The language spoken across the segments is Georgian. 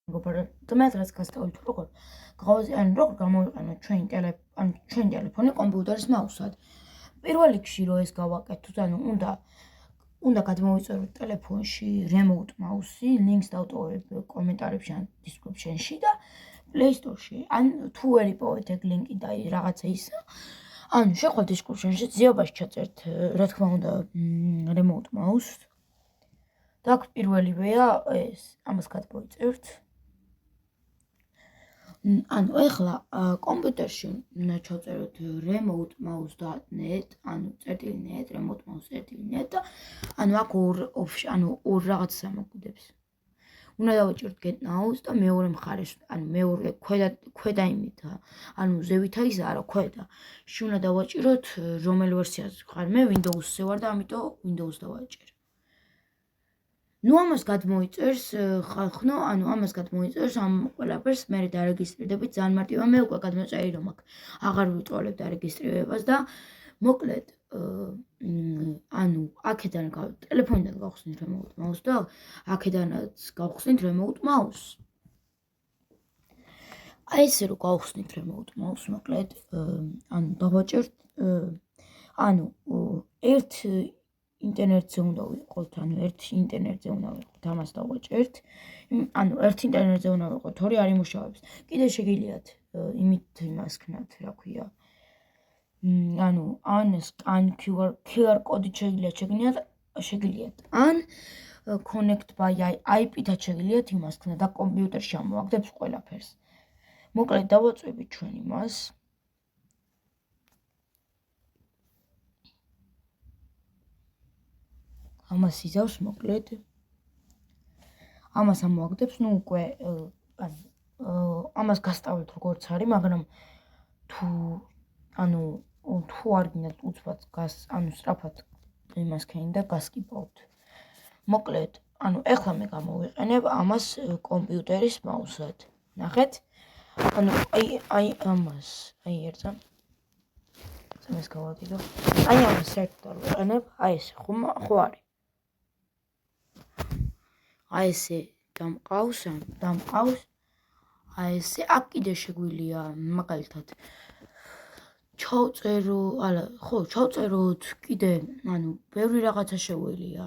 დღეს რაც გასწავლით როგორ როგორ გამოვიყენოთ ჩვენ ტელეფონი კომპიუტერის მაუსად. პირველ რიგში რომ ეს გავაკეთოთ, უნდა გადმოვიწეროთ ტელეფონში remote mouse-ი, links დავტოვებ კომენტარებში ან description-ში და Play Store-ში. ან თუ ვერ იპოვეთ ეგ ლინკი და რაღაცა ისა, ანუ შეხვალ description-ში ძიებაში ჩაწერთ, რა თქმა უნდა, remote mouse. და აქ პირველივეა ეს, ამას გადმოვიწერთ. ანუ ეხლა კომპიუტერში უნდა ჩავწეროთ remotemouse.net, ანუ წერტილი.net, remotemouse.net და ანუ აქ ორ რაღაცას ამოგვიდებს. უნდა დავაჭიროთ get mouse და მეორე მხარეს, ანუ მეორე ქვედა იმით, ანუ ზევითა ის არა, ქვედა. უნდა დავაჭიროთ რომელ ვერსიაზე ხარ, მე Windows-ზე ვარ და ამიტომ Windows დავაჭერ. ამას გადმოიწერს ხალხო, ამას გადმოიწერს ამ ყველაფერს მე დარეგისტრირდებით ძალიან მარტივია, მე უკვე გადმოწერილი რომ აქ აღარ ვიტყოლებ დარეგისტრირებას და მოკლედ აქედან ტელეფონიდან გავხსნით remote mouse და აქედანაც გავხსნით remote mouse. ესე რომ გავხსნით remote mouse, მოკლედ დავაჭერთ ერთ ინტერნეტზე უნდა ვიყოთ, ერთ ინტერნეტზე უნდა ვიყოთ, ამას დავაჭერთ. ერთ ინტერნეტზე უნდა ვიყოთ, ორი არ იმუშავებს. კიდე შეგიძლიათ იმით იმას ქნათ, რა ქვია. ან QR კოდით შეგიძლიათ. ან connect by IP-თან შეგიძლიათ იმას ქნათ და კომპიუტერში ამოაგდებს ყველაფერს. მოკლედ დავაწვევით ჩვენ იმას. ამას იზავს მოკლედ. ამას ამოაგდებს, უკვე ამას გასწავლეთ როგორც არის, მაგრამ თუ არ გინდათ უცბად სწრაფად იმას ქენი და გასკიპავთ. მოკლედ, ეხლა მე გამოვიყენებ ამას კომპიუტერის მაუსად. ნახეთ? ამას, ერთსა. ეს გავაკეთე. ამას საერთოდ არ ვიყენებ, ესე ხო არის. ესე დამყავს, ესე აქ კიდე შეგვიძლია მაგალითად ჩავწეროთ კიდე, ბევრი რაღაცა შეგვიძლია.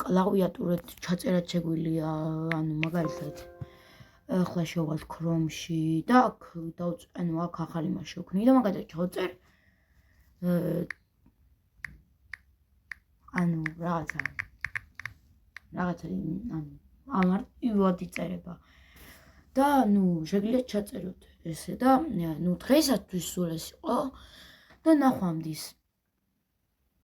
კლავიატურით ჩაწერაც შეგვიძლია, მაგალითად ახლა შევვალთ Chrome-ში და აქ აქ ახალი მას შევქმნი და მაგალითად ჩავწერ რაღაცა ამარტივად იწერება და შეგიძლიათ ჩაწეროთ ესე და დღეისათვის სულ ეს იყო და ნახვამდის.